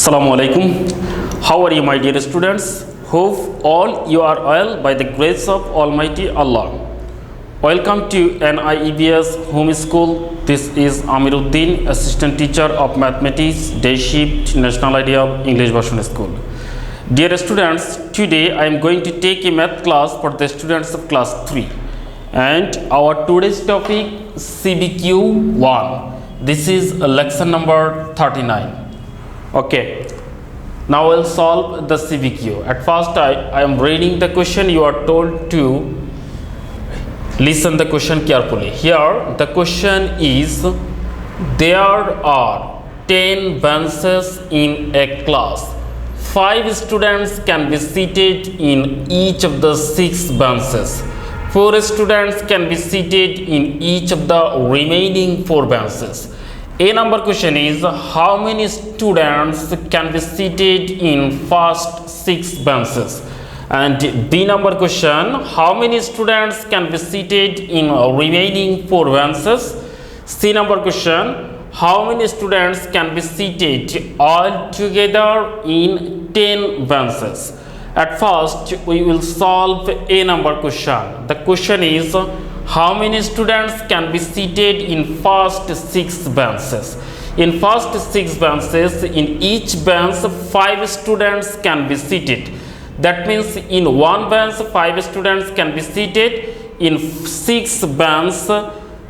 Assalamu alaikum. How are you, my dear students? Hope all you are well by the grace of Almighty Allah. Welcome to NIEBS Home School. This is Amir Uddin, Assistant Teacher of Mathematics, Day Shift, National Idea of English Version School. Dear students, today I am going to take a math class for the students of class 3. And our today's topic C.B.Q-1. This is lecture number 39. Okay, now we'll solve the C.B.Q. At first I am reading the question. You are told to listen the question carefully. Here the question is, there are 10 benches in a class. 5 students can be seated in each of the 6 benches. 4 students can be seated in each of the remaining 4 benches. A number question is, how many students can be seated in first 6 benches? And B number question, how many students can be seated in remaining 4 benches? C number question, how many students can be seated all together in 10 benches? At first we will solve A number question. The question is, how many students can be seated in first 6 benches? In first 6 benches, in each bench 5 students can be seated. That means in one bench 5 students can be seated. In 6 bench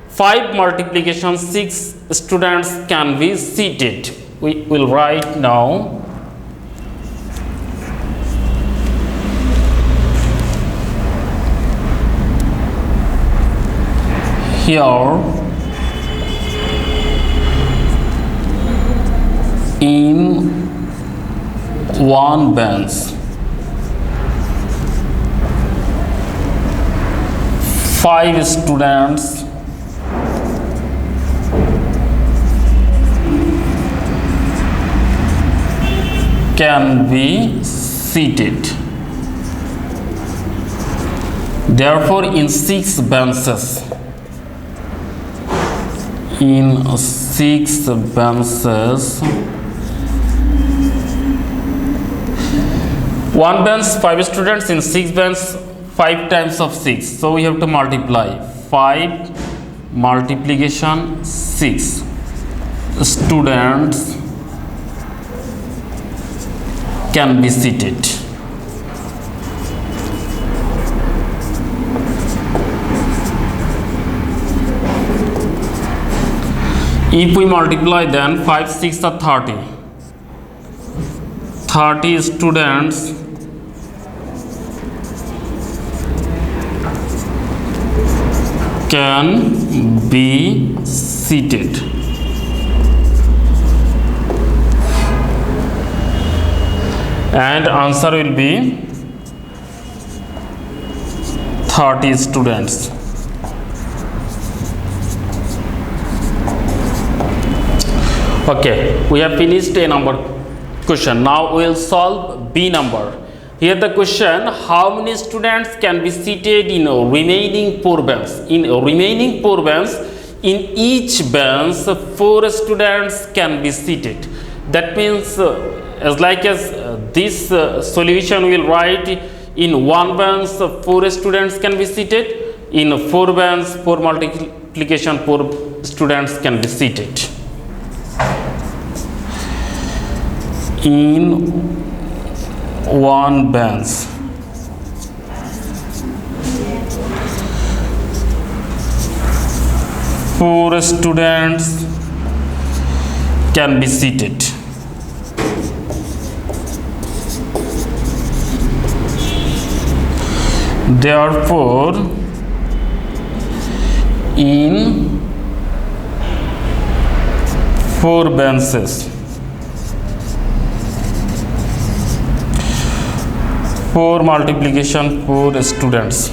5 multiplication 6 students can be seated. We will write now. Here in one bench 5 students can be seated. Therefore, in 6 benches, one bench 5 students, in 6 bench 5 times of 6, so we have to multiply 5 multiplication 6 students can be seated. If we multiply, then 5 6 are 30. 30 students can be seated. And answer will be 30 students. Okay, we have finished A number question. Now we will solve B number. Here the question, how many students can be seated in remaining 4 benches? In remaining 4 benches, in each bench 4 students can be seated. That means this solution we will write, in one bench 4 students can be seated. In 4 bench 4 multiplication 4 students can be seated. In one bench 4 students can be seated. Therefore, in 4 benches 4 multiplication 4 students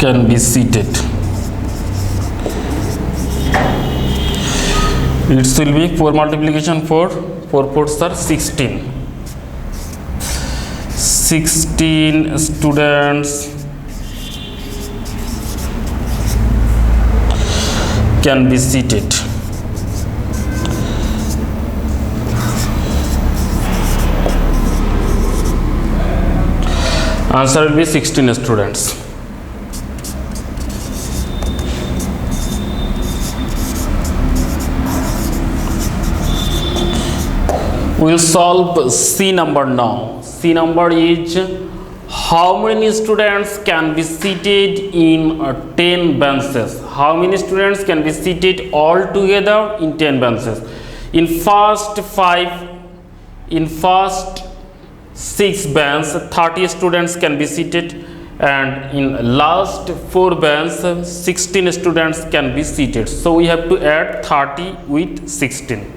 can be seated. It will be 4 multiplication 4 4 are 16. 16 students can be seated. Answer will be 16 students. We will solve C number now. C number is how many students can be seated in 10 benches? How many students can be seated all together in 10 benches? In first 6 benches 30 students can be seated, and in last 4 benches 16 students can be seated. So we have to add 30 with 16.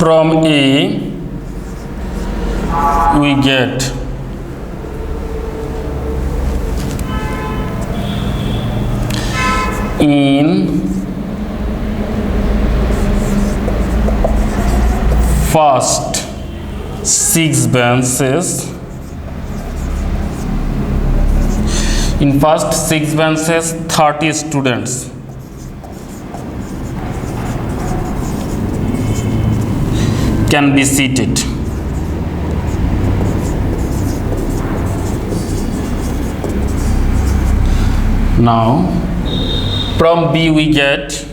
From A we get in first 6 benches, in first 6 benches 30 students can be seated. Now from B we get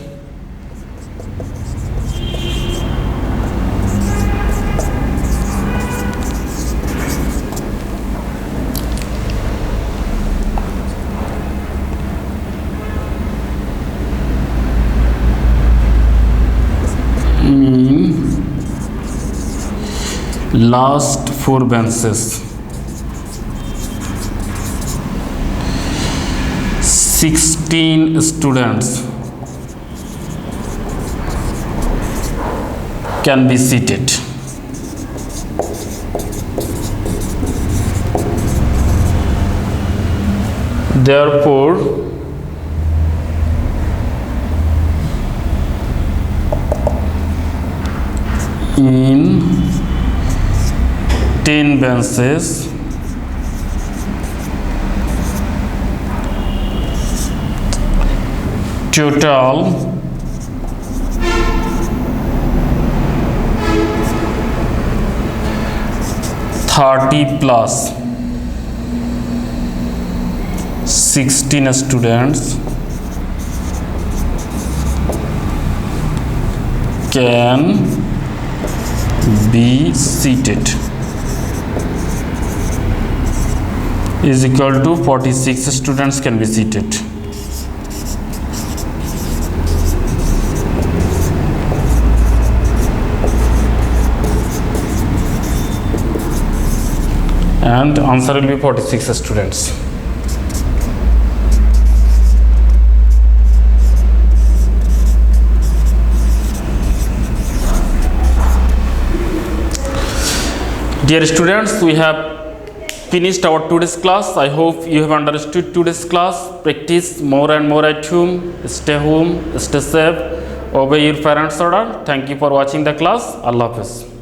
last 4 benches 16 students can be seated. Therefore in 10 benches total 30 plus 16 students can be seated is equal to 46 students can be seated. And answer will be 46 students. Dear students, we have finished our today's class. I hope you have understood today's class. Practice more and more at home. Stay home, stay safe, obey your parents' order. Thank you for watching the class. Allah Hafiz.